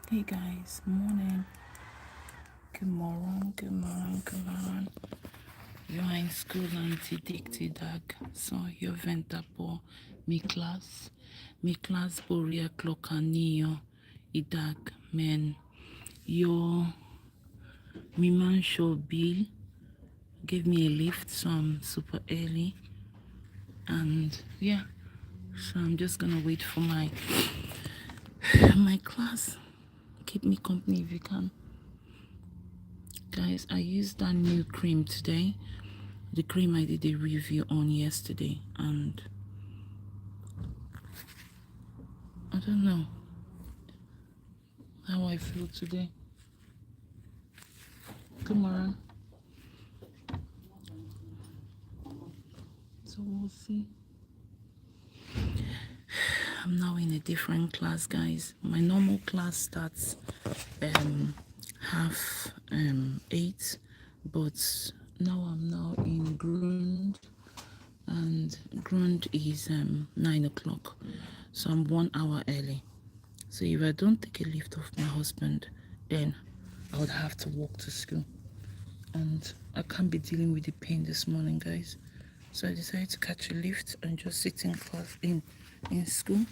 Hey guys, morning. Good morning, good morning, good morning. You are in school and dicti dag. So you venta po mi class. Mi class boria clocanio idag men. Yo mi man show bill gave me a lift, so I'm super early. And yeah, so I'm just gonna wait for my class. Keep me company if you can. Guys, I used that new cream today. The cream I did a review on yesterday, and I don't know how I feel today. Come on. So we'll see. I'm now in a different class, guys. My normal class starts half 8, but now I'm now in Grund, and Grund is 9 o'clock, so I'm 1 hour early. So if I don't take a lift off my husband, then I would have to walk to school, and I can't be dealing with the pain this morning, guys. So I decided to catch a lift and just sit in class in school.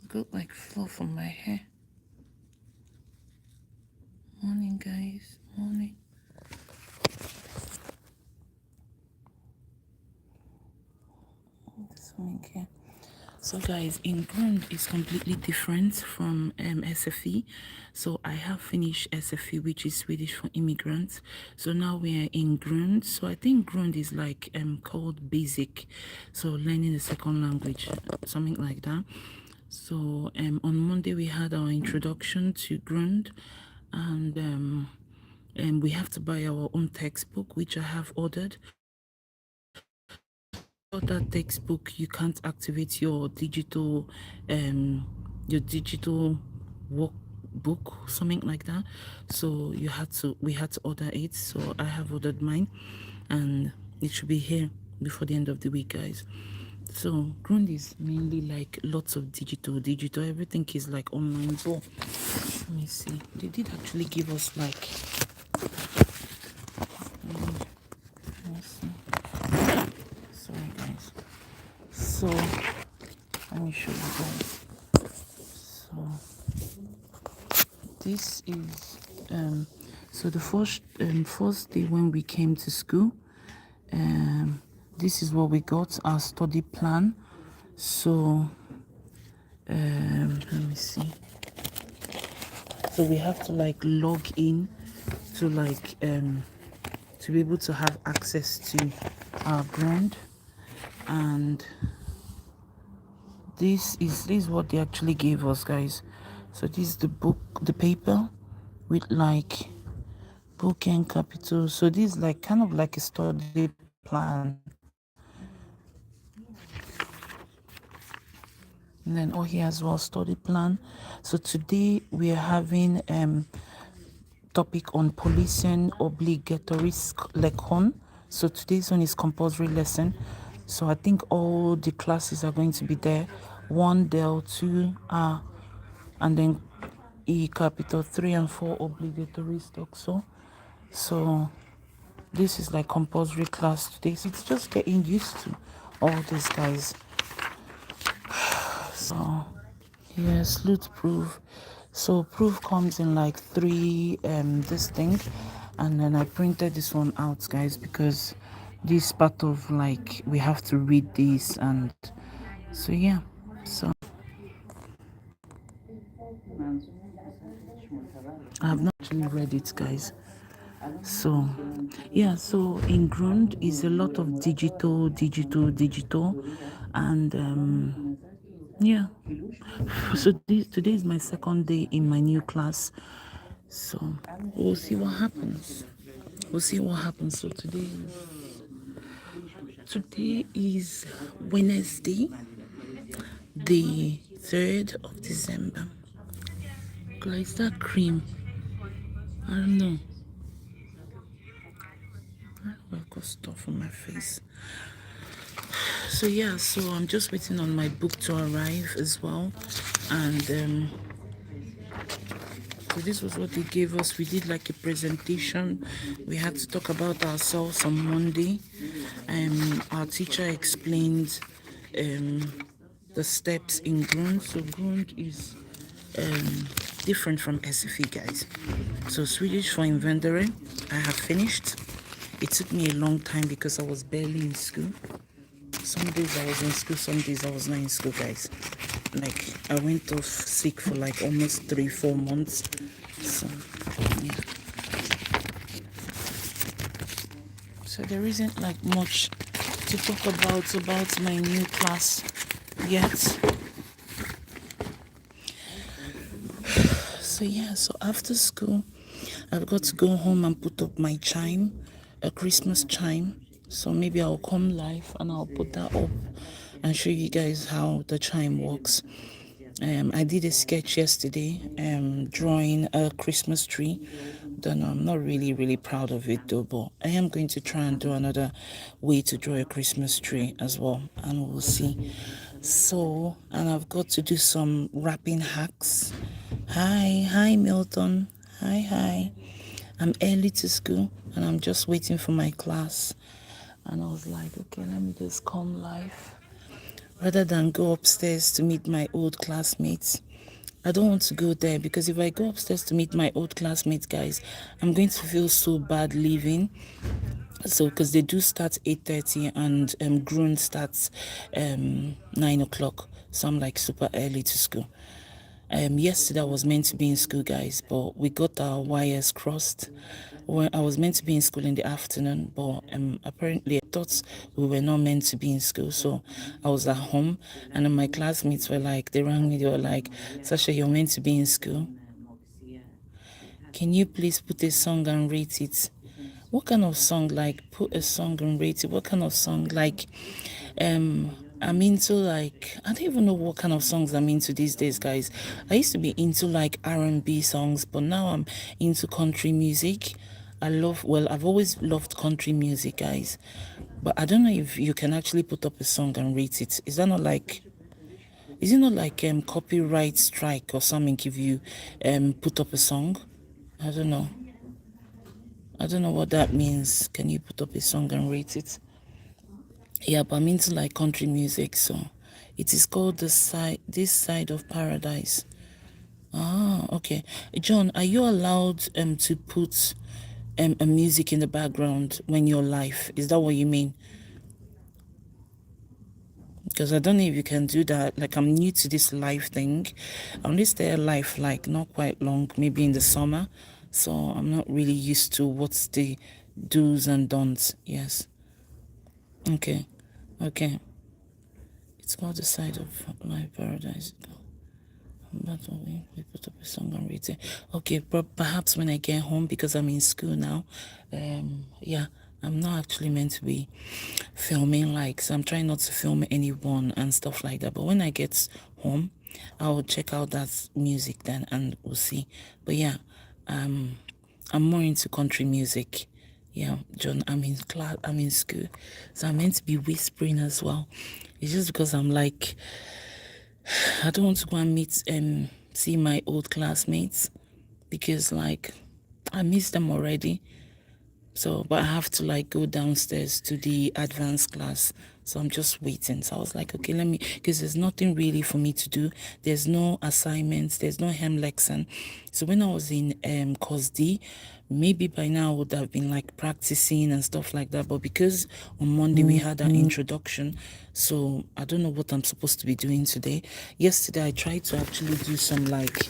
Got like fluff on my hair. Morning, guys. Morning. This one here. So guys, in Grund is completely different from SFE. So I have finished SFE, which is Swedish for immigrants. So now we are in Grund. So I think Grund is like called basic. So learning a second language, something like that. So on Monday we had our introduction to Grund, and we have to buy our own textbook, which I have ordered. That textbook, you can't activate your digital workbook, something like that. So we had to order it. So I have ordered mine, and it should be here before the end of the week, guys. So Grund is mainly like lots of digital. Everything is like online. So let me see. They did actually give us like. Let me see. Sorry, guys. So let me show you guys. So this is so the first day when we came to school, this is what we got, our study plan. So let me see. So we have to like log in to like to be able to have access to our Grund, and this is what they actually gave us, guys. So this is the book, the paper with like book and capital. So this is like kind of like a study plan, and then oh, here as well, study plan. So today we are having topic on policing obligatory lekon. So today's one is compulsory lesson. So I think all the classes are going to be there. 1 del 2 and then E capital 3 and 4 obligatory stock. So this is like compulsory class today. So it's just getting used to all these guys. So yes, loot proof. So proof comes in like 3 this thing, and then I printed this one out, guys, because this part of like we have to read this, and so yeah. So I have not actually read it, guys. So yeah, so in Grund is a lot of digital, and yeah. So today is my second day in my new class. So we'll see what happens. We'll see what happens. So today is Wednesday, the 3rd of December. Guys, that cream, I don't know. I've got stuff on my face. So yeah, so I'm just waiting on my book to arrive as well, and So this was what they gave us. We did like a presentation. We had to talk about ourselves on Monday. Our teacher explained the steps in Grund. So Grund is different from SFE, guys. So Swedish for inventory, I have finished. It took me a long time because I was barely in school. Some days I was in school, some days I was not in school, guys. Like, I went off sick for like almost 3-4 months. So, yeah. So there isn't like much to talk about my new class yet. So yeah, so after school, I've got to go home and put up my chime, a Christmas chime. So maybe I'll come live and I'll put that up and show you guys how the chime works. I did a sketch yesterday, drawing a Christmas tree. Then I'm not really proud of it though, but I am going to try and do another way to draw a Christmas tree as well, and we'll see. So, and I've got to do some wrapping hacks. Hi Milton. Hi. I'm early to school and I'm just waiting for my class. And I was like, okay, let me just come live rather than go upstairs to meet my old classmates. I don't want to go there because if I go upstairs to meet my old classmates, guys, I'm going to feel so bad leaving. So because they do start 8:30 and Grun starts 9 o'clock. So I'm like super early to school. Yesterday I was meant to be in school, guys, but we got our wires crossed. When I was meant to be in school in the afternoon, but apparently I thought we were not meant to be in school, so I was at home, and then my classmates were like, they rang me, they were like, Sasha, you're meant to be in school. Can you please put a song and rate it? What kind of song? Like, put a song and rate it. What kind of song? Like, I'm into like, I don't even know what kind of songs I'm into these days, guys. I used to be into like R&B songs, but now I'm into country music. I've always loved country music, guys. But I don't know if you can actually put up a song and rate it. Is it not like copyright strike or something if you put up a song? I don't know. I don't know what that means. Can you put up a song and rate it? Yeah, but I'm into like country music, so it is called This Side of Paradise. Ah, okay. John, are you allowed to put a music in the background when you're live? Is that what you mean? Because I don't know if you can do that. Like, I'm new to this live thing. I only stay live like not quite long, maybe in the summer. So I'm not really used to what's the do's and don'ts. Yes. Okay. It's called The Side of My Paradise. That's what we put up a song and read it. Okay, but perhaps when I get home, because I'm in school now, yeah, I'm not actually meant to be filming, like, so I'm trying not to film anyone and stuff like that. But when I get home, I'll check out that music then and we'll see. But yeah, I'm more into country music. Yeah, John, I'm in class, I'm in school, so I'm meant to be whispering as well. It's just because I'm like, I don't want to go and meet see my old classmates because like I miss them already. So, but I have to like go downstairs to the advanced class. So I'm just waiting. So I was like, okay, let me, because there's nothing really for me to do. There's no assignments. There's no hem lesson. So when I was in course D, maybe by now I would have been like practicing and stuff like that. But because on Monday we had an introduction, so I don't know what I'm supposed to be doing today. Yesterday I tried to actually do some like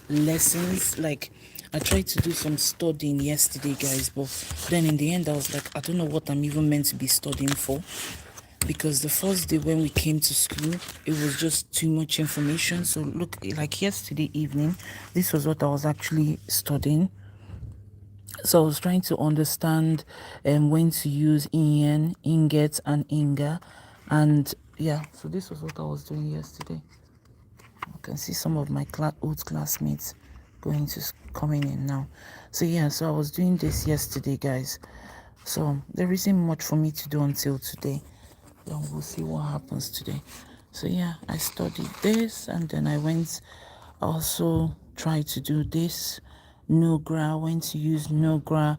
lessons, like I tried to do some studying yesterday, guys, but then in the end I was like, I don't know what I'm even meant to be studying for, because the first day when we came to school, it was just too much information. So look, like yesterday evening, this was what I was actually studying. So I was trying to understand when to use in, inget, and inga, and yeah, so this was what I was doing yesterday. I can see some of my old classmates coming in now. So yeah, so I was doing this yesterday, guys. So there isn't much for me to do until today. Then we'll see what happens today. So yeah, I studied this and then I went also tried to do this. Nugra, when to use Nugra,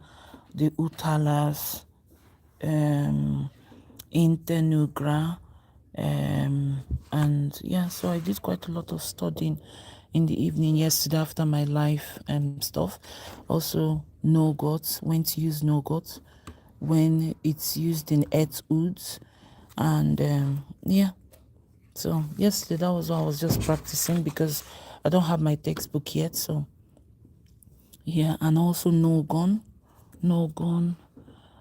the Utalas, Internugra, and yeah, so I did quite a lot of studying in the evening yesterday after my life stuff. Also, no gods, when to use no gods, when it's used in etudes, and yeah. So yesterday that was what I was just practicing because I don't have my textbook yet. So yeah, and also no gun,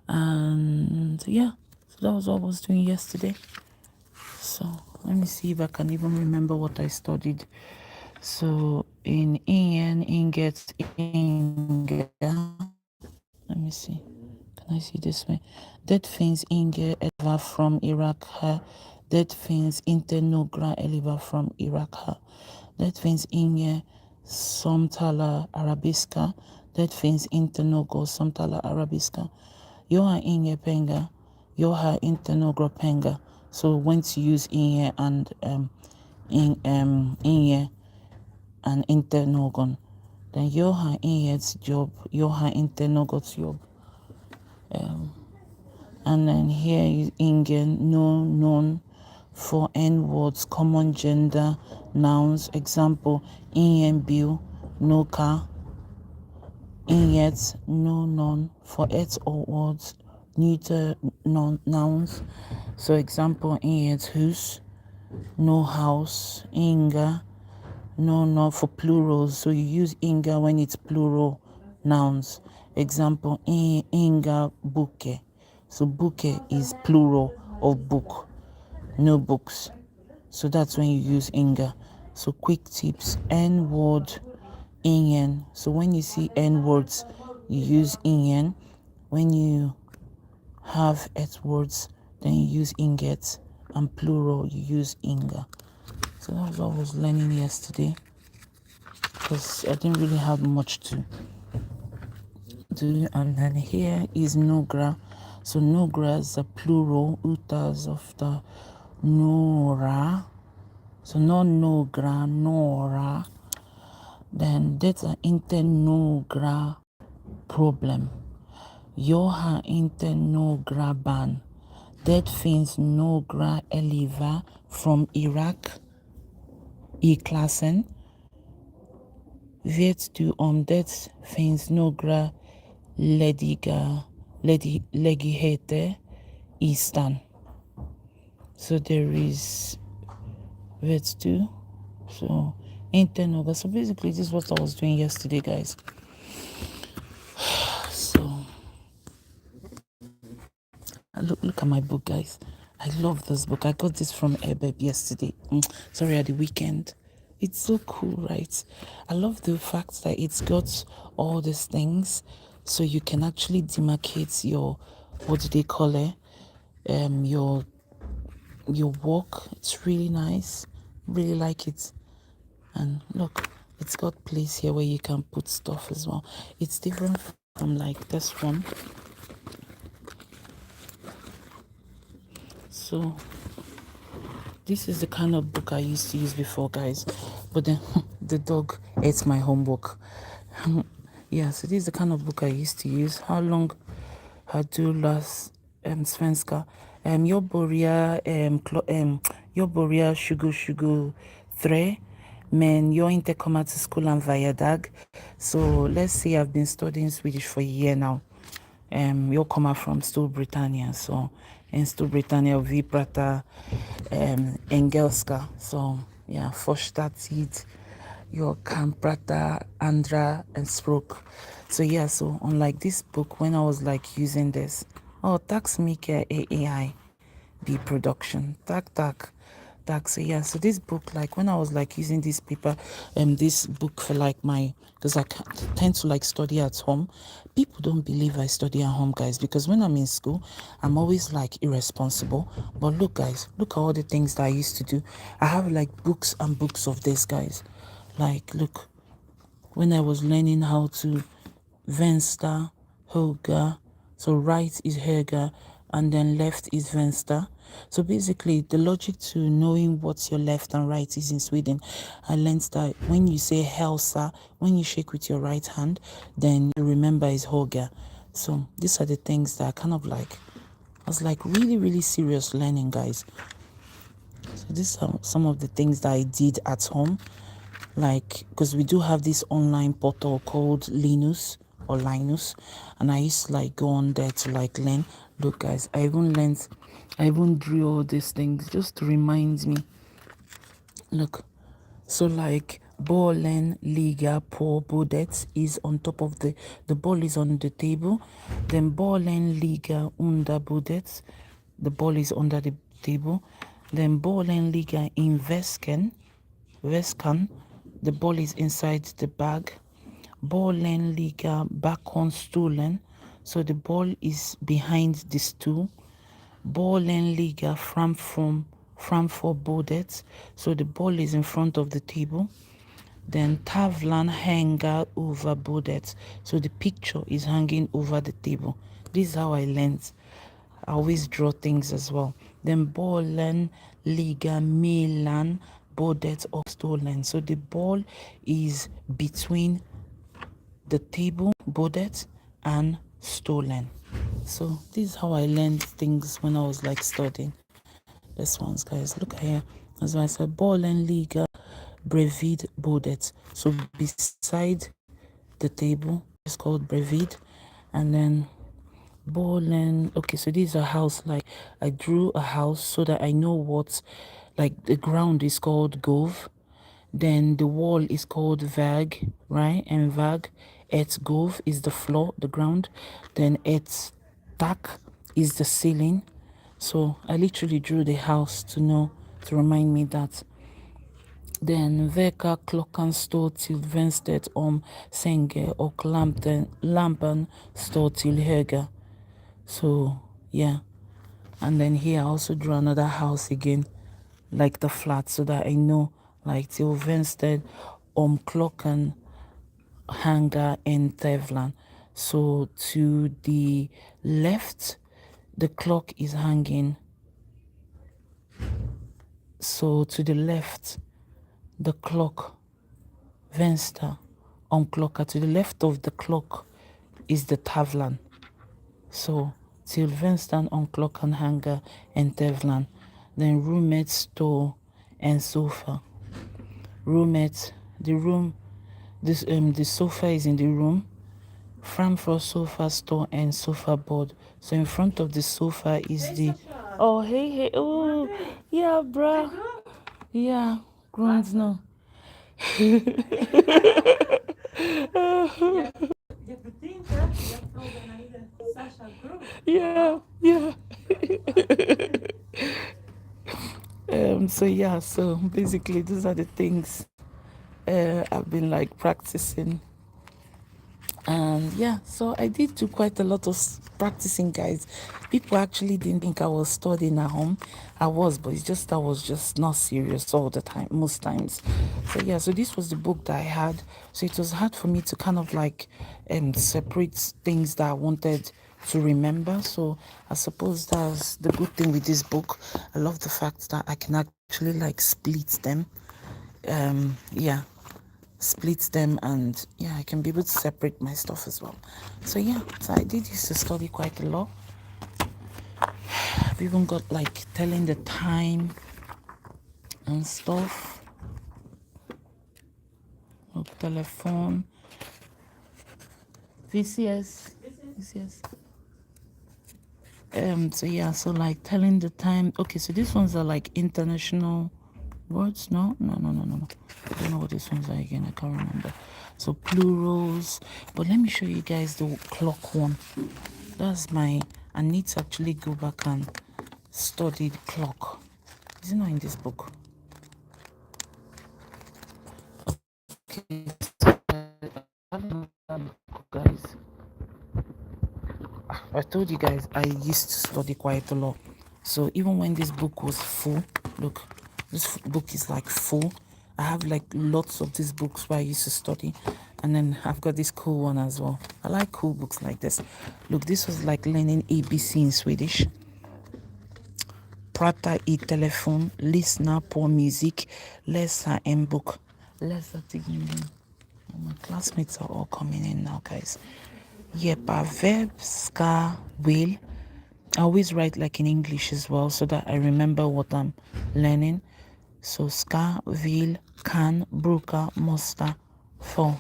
and yeah. So that was what I was doing yesterday. So let me see if I can even remember what I studied. So in Ian, Inget, Inga. Let me see. Can I see this way? Dead things Inge Eliva from Iraq. Dead things Internogra Eliva from Iraq. Dead things Inge Somtala Arabisca. Dead things Internogo Somtala Arabisca. Yoha Inge Penga. Yoha Internogra Penga. So when to use Inge and Inge and Internogon. Then Yoha Inge's job. Yoha Internogo's job. And then here is Ingen, no, known for N words, common gender, nouns. Example, Ingen bill, no car. Inyet, no, none for et or words, neuter nouns. So example, Inyet whose, no house. Inga, no, not for plurals. So you use Inga when it's plural nouns. Example, Inga buke. So buke is plural of book, no books. So that's when you use Inga. So quick tips, N word, Ingen. So when you see N words, you use Ingen. When you have et words, then you use Inget. And plural, you use Inga. So that was what I was learning yesterday, because I didn't really have much to do. And then here is Nogra. So Nogra is the plural, utas of the Nora. So no Nogra, Nora. Then that's an internogra problem. Yoha internogra ban. That finns nogra eliva from Iraq. E-klassen. Vet du om det finns några lägenheter i stan? So there is vet du. So internogra. So basically this is what I was doing yesterday, guys. So look at my book, guys. I love this book. I got this from Ebeb yesterday. Sorry, at the weekend. It's so cool, right? I love the fact that it's got all these things, so you can actually demarcate your, what do they call it? Your work. It's really nice. Really like it. And look, it's got place here where you can put stuff as well. It's different from like this one. So this is the kind of book I used to use before, guys, but then the dog ate my homework. Yeah, so this is the kind of book I used to use. How long had du last svenska? Jag börjar 2023, men jag inte kommer till skolan varje dag. So let's say I've been studying Swedish for a year now. Jag kommer from Storbritannien, so in Storbritannien vi pratar engelska. So yeah, första tid jag kan prata andra språk. So yeah, so unlike this book, when I was like using this, tack så mycket AI B production, tack. So yeah, so this book, like when I was like using this paper, this book for like my, because I tend to like study at home. People don't believe I study at home, guys, because when I'm in school, I'm always like irresponsible. But look, guys, look at all the things that I used to do. I have like books and books of this, guys. Like, look, when I was learning how to Venstre, Höger, so right is Höger, and then left is Venstre. So basically, the logic to knowing what your left and right is in Sweden, I learned that when you say Helsa, when you shake with your right hand, then you remember is Hoga. So these are the things that kind of like, I was like really, really serious learning, guys. So these are some of the things that I did at home, like because we do have this online portal called Linus or Linus, and I used to like go on there to like learn. Look, guys, I even drew all these things just to remind me. Look, so like Bollen Liga på bordet is on top of the ball is on the table. Then Bollen Liga under bordet, the ball is under the table. Then Bollen Liga in Veskan, the ball is inside the bag. Bollen Liga bakom stolen, so the ball is behind the stool. Bollen ligger framför bordet, so the ball is in front of the table. Then tavlan hänger over bordet, so the picture is hanging over the table. This is how I learned. I always draw things as well. Then bollen ligger mellan bordet och stolen, so the ball is between the table, bordet, and stolen. So this is how I learned things when I was like studying. This ones, guys, look here. As I said, Bollen Liga Brevid Bordet. So beside the table, it's called Brevid. And then Bollen. Okay, so this is a house. Like I drew a house so that I know what, like the ground is called Gov. Then the wall is called Vag, right? And Vag, et Gov is the floor, the ground. Then et Tak is the ceiling. So I literally drew the house to know, to remind me that. Then Veka klockan står till vänster om sängen och lampan står till höger. So yeah. And then here I also drew another house again, like the flat, so that I know like till vänster om klockan hänger en tavlan. So to the left, the clock is hanging. So to the left, the clock, vänster om klockan, to the left of the clock is the tavlan. So till vänster om klockan hänger en tavlan. Then roommate, store, and sofa. Roommate, the room, this the sofa is in the room. Framför sofa, store, and sofa board. So in front of the sofa is the. Oh hey, oh yeah, bruh. Yeah, grounds no. Yeah, yeah. So yeah, so basically these are the things I've been like practicing. And yeah, so I did do quite a lot of practicing, guys. People actually didn't think I was studying at home. I was, but it's just I was just not serious all the time, most times. So yeah, so this was the book that I had. So it was hard for me to kind of like separate things that I wanted to remember. So I suppose that's the good thing with this book. I love the fact that I can actually like split them. Yeah, split them, and yeah, I can be able to separate my stuff as well. So yeah, so I did used to study quite a lot. I've even got like telling the time and stuff. Look, telephone, VCS. So yeah, so like telling the time. Okay, so these ones are like international words. No. I don't know what these ones are again. I can't remember. So plurals. But let me show you guys the clock one. That's my. I need to actually go back and study the clock. Is it not in this book? Okay, guys. I told you guys I used to study quite a lot. So even when this book was full, look, this book is like full. I have like lots of these books where I used to study, and then I've got this cool one as well. I like cool books like this. Look, this was like learning ABC in Swedish. prata i telefon, lyssna på musik, läsa en bok. Läsa tidningen. My classmates are all coming in now, guys. Yepa verb ska will. I always write like in English as well so that I remember what I'm learning. So ska, will, kan, bruka, måste, få.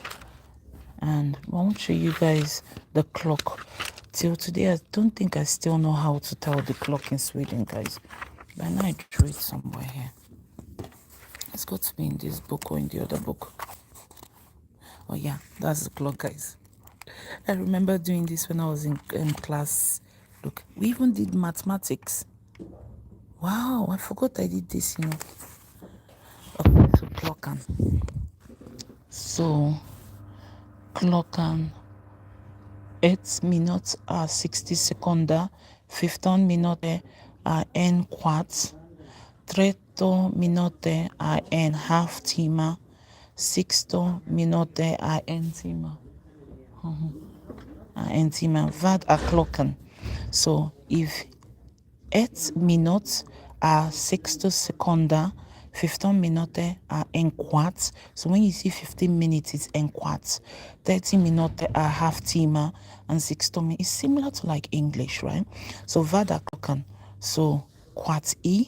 And I won't show you guys the clock. Till today, I don't think I still know how to tell the clock in Sweden, guys. But I know I drew it somewhere here. It's got to be in this book or in the other book. Oh yeah, that's the clock, guys. I remember doing this when I was in class. Look, we even did mathematics. Wow, I forgot I did this, Okay, so klockan. So, klockan 1 minut är 60 sekunder, 15 minuter är en kvart, 13 minuter är en halvtimme, 16 minuter är en timme. En timme. Vad är klockan? So, if 1 minut är 60 sekunder, 15 minuter are en quart. So when you see 15 minutes, it's en quart. 30 minutes are half timer, and 60 minutes. It's similar to like English, right? So vad är klockan? So quart i,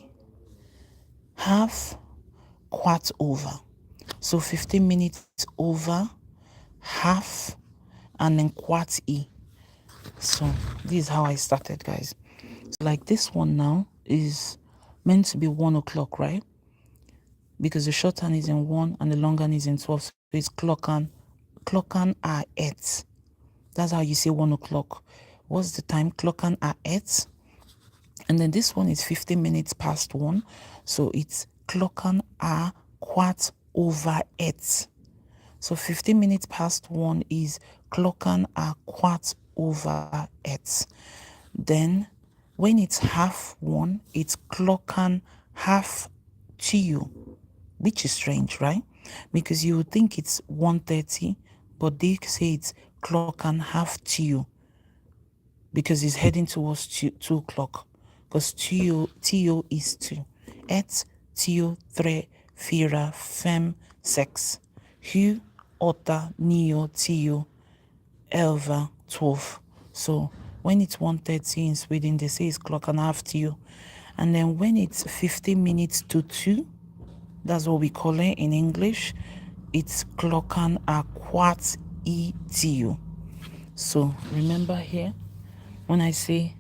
half, quart over. So 15 minutes over, half, and then quart i. So this is how I started, guys. So like this one now is meant to be 1 o'clock, right? Because the shorthand is in 1 and the longhand is in 12. So it's klockan är 1. That's how you say 1 o'clock. What's the time? Klockan är 1. And then this one is 15 minutes past 1. So it's klockan är kvart over 1. So 15 minutes past 1 is klockan är kvart over 1. Then when it's half 1, it's klockan half 2. Which is strange, right? Because you would think it's 1:30, but they say it's klockan half 2 because it's heading towards 2 o'clock. Because 2 is 2. 1, 2, 3, 4, 5, 6. 7, 8, 9, 10, 11, 12. So when it's 1:30 in Sweden, they say it's klockan half 2. And then when it's 15 minutes to 2, that's what we call it in English. It's klockan är kvart i 10. So remember here, when I say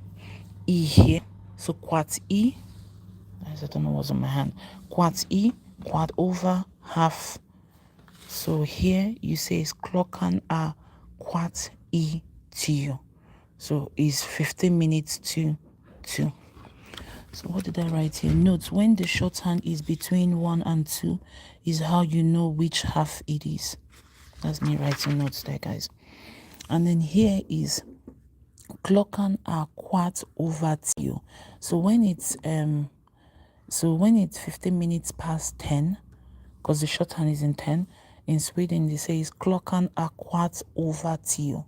i here, so kvart i, I don't know what's on my hand. Kvart i, kvart over, half. So here you say it's klockan är kvart i 10. So it's 15 minutes to 2. So what did I write here? Notes. When the shorthand is between 1 and 2 is how you know which half it is. That's me writing notes there, guys. And then here is klockan är kvart over 10. So when it's 15 minutes past 10, because the shorthand is in 10, in Sweden they say it's klockan är kvart over 10.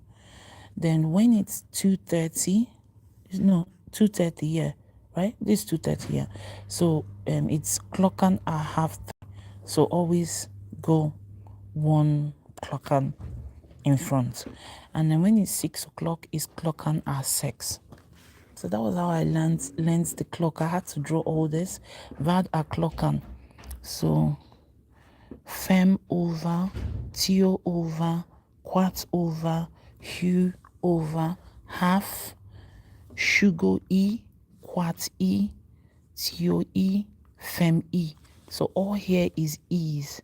Then when it's 2:30, 2:30, yeah. Right? This 2:30 here. So it's klockan är half 3. So always go 1 klockan in front. And then when it's 6 o'clock, it's klockan är 6. So that was how I learned the clock. I had to draw all this. Vad är klockan? So 5 over, 10 over, kvart over, 7 over, half, 20 i, kvart i, 10 i, 5 i. So all here is is,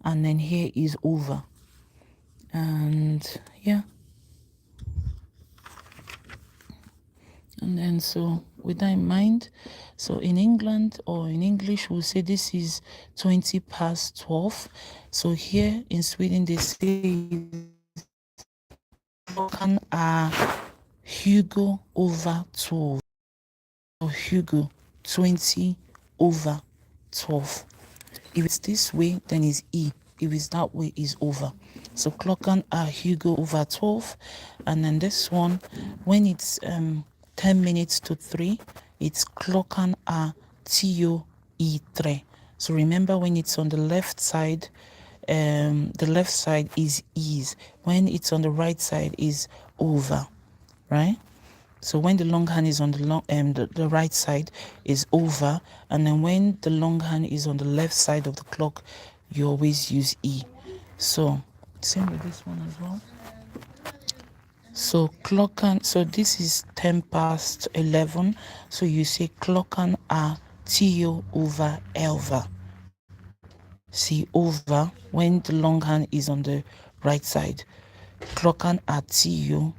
and then here is over. And yeah. And then so with that in mind, so in England or in English, we'll say this is 20 past 12. So here in Sweden, they say klockan är 20 over 12. So 20 over 12. If it's this way, then it's E. If it's that way, it's over. So klockan är 20 over 12. And then this one, when it's 10 minutes to 3, it's klockan är tio e3. So remember, when it's on the left side, the left side is is. When it's on the right side is over, right? So when the long hand is on the right side is over, and then when the long hand is on the left side of the clock, you always use E. So same with this one as well. So so this is 10 past 11. So you say klokkan tio over 11. See, over when the long hand is on the right side. Klokkan tio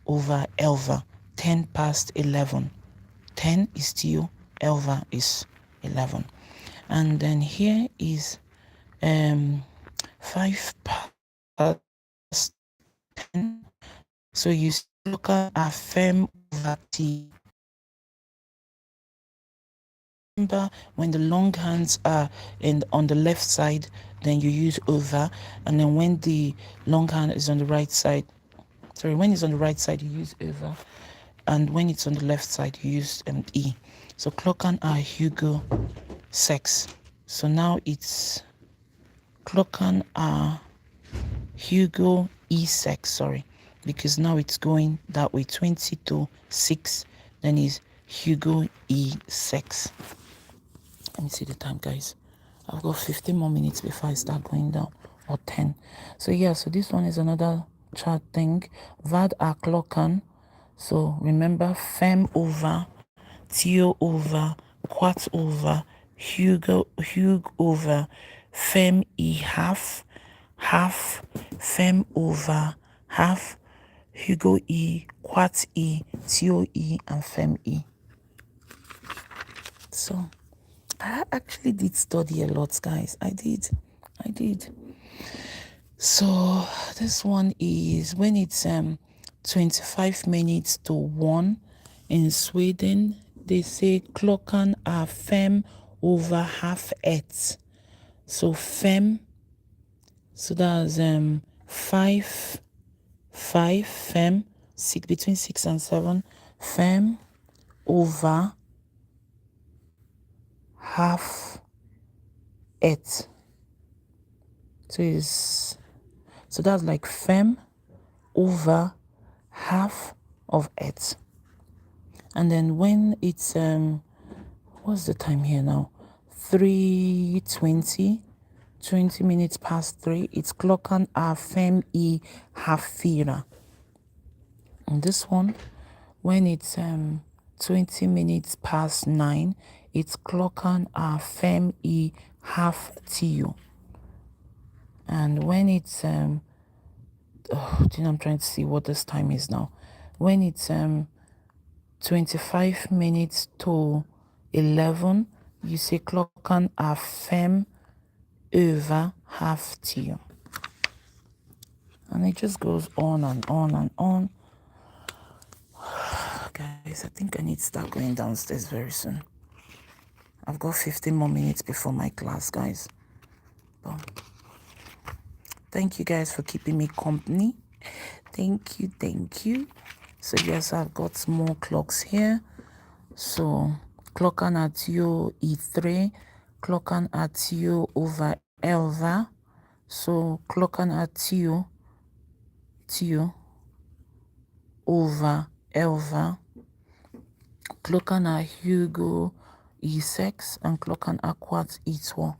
over 11. 10 past 11. 10 is tio, 11 is 11. And then here is 5 past 10. So you look at fem over t. Remember, when the long hands are on the left side, then you use over, and then when the long hand is on the right side, when it's on the right side, you use over, and when it's on the left side, you use E. So klokkan Hugo sex. So now it's klokkan Hugo E6, sorry, because now it's going that way, 20 to 6, then is Hugo E6. Let me see the time, guys. I've got 15 more minutes before I start going down, or 10. So yeah, so this one is another chart thing. Vad klokkan. So remember, fem over, tio over, kwart over, Hugo over, fem e half, half, fem over, half, Hugo e, kwart e, tio e, and fem e. So I actually did study a lot, guys. I did. So this one is when it's 25 minutes to 1 in Sweden. They say klockan är 5 over half 8. So fem, so that's 5 fem, between 6 and 7, fem over half 8. So that's like fem over half of 8. And then when it's what's the time here now? 3:20, 20 minutes past 3. It's klockan är 5 i halv 4. And this one, when it's 20 minutes past 9, it's klockan är 5 i halv 10. And when it's I'm trying to see what this time is now. When it's 25 minutes to 11, you say klockan är 5 över halv 10. And it just goes on and on and on. Guys, I think I need to start going downstairs very soon. I've got 15 more minutes before my class, guys. But thank you guys for keeping me company. Thank you. So yes, I've got some more clocks here. So klockan är tio i3, klockan är tio over 11. So klockan är tio over 11. Klockan är Hugo e6 and klockan är kvart i2.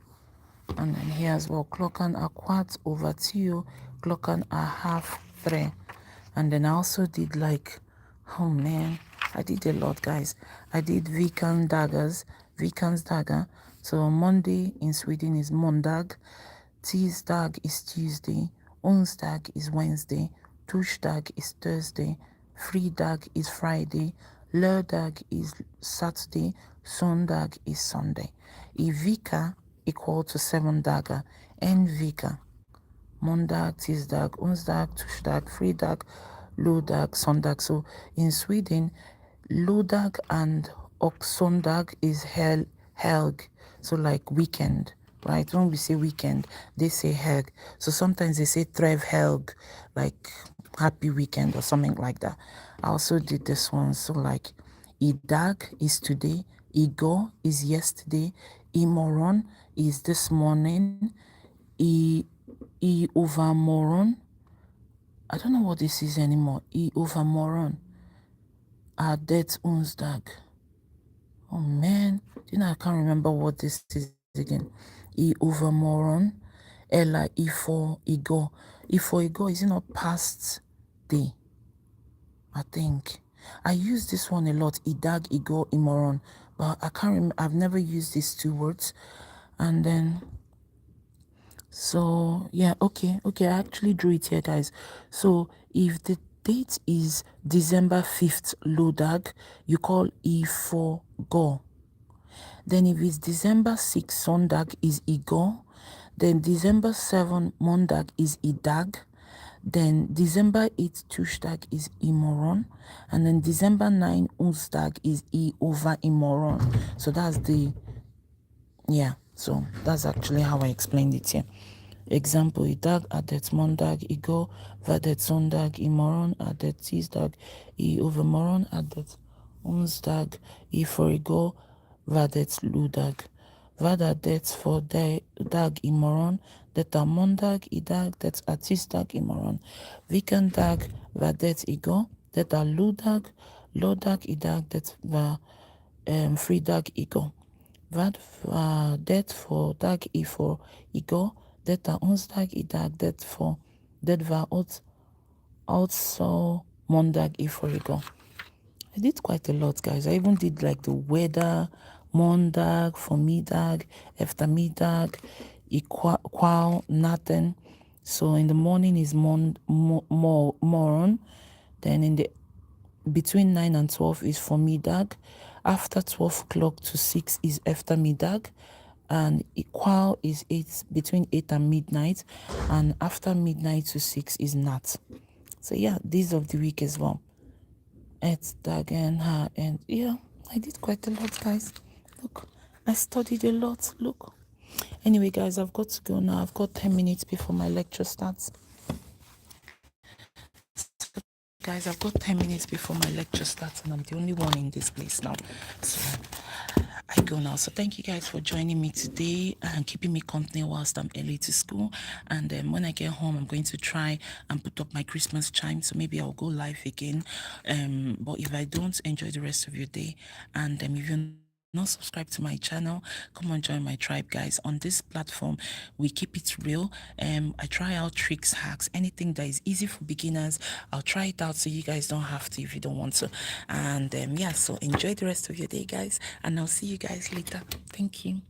And then here as well, klockan är kvart over 10, klockan är half 3. And then I also did like, oh man, I did a lot, guys. I did Vikans dagger. So Monday in Sweden is Måndag, Tisdag is Tuesday, Onsdag is Wednesday, Torsdag is Thursday, Fredag is Friday, Lördag is Saturday, Söndag is Sunday. I vecka equal to 7 dagar. En vecka. Måndag, tisdag, onsdag, torsdag, fredag, lördag, söndag. So in Sweden, lördag and söndag is helg. So like weekend, right? When we say weekend, they say helg. So sometimes they say trev helg, like happy weekend or something like that. I also did this one. So like idag is today, Igo is yesterday. Imoron is this morning. Overmoron. I don't know what this is anymore. Overmoron. Adet onsdag. Oh man, I can't remember what this is again. Overmoron. Ella Ifo Igo. Ifo Igo is it not past day? I think. I use this one a lot. Idag, Igo, Imoron. But I can't remember. I've never used these two words. And then so yeah, okay, I actually drew it here, guys. So if the date is December 5th Lodag, you call Ifo Go. Then if it's December 6th Sondag is Igo. Then December 7th Mondag is Idag. Then December 8th Tuesdag is Imoron. And then December 9th Onsdag is I over Imoron. So that's the, yeah, so that's actually how I explained it here. Example, Idag adet Mondag Igo, Vadet Sondag Imoron adet Tisdag I overmoron adet Onsdag I for Igo, Vadet Ludag. Vadadet for Dag Imoron, detta Mondag Idag det Artisdag Imoron. Vikendag Vadet Igo, detta Ludag, Lodag Idag det var Fridag Igo. Vad det för dag I för igår, detta onsdag idag, det var also måndag I för igår. I did quite a lot, guys. I even did like the weather, måndag, förmiddag, eftermiddag, equal, nothing. So in the morning is morgon, then in the between 9 and 12 is förmiddag. After 12 o'clock to 6 is eftermiddag. And equal is 8, between 8 and midnight. And after midnight to 6 is natt. So yeah, days of the week as well. It's dagen, ha, and yeah, I did quite a lot, guys. Look, I studied a lot. Look. Anyway, guys, I've got to go now. I've got 10 minutes before my lecture starts. Guys, I've got 10 minutes before my lecture starts, and I'm the only one in this place now. So I go now. So thank you guys for joining me today and keeping me company whilst I'm early to school. And when I get home, I'm going to try and put up my Christmas chime. So maybe I'll go live again. But if I don't, enjoy the rest of your day. And if you're not subscribed to my channel, come on, join my tribe, guys. On this platform, we keep it real. I try out tricks, hacks, anything that is easy for beginners. I'll try it out so you guys don't have to if you don't want to. And yeah, so enjoy the rest of your day, guys, and I'll see you guys later. Thank you.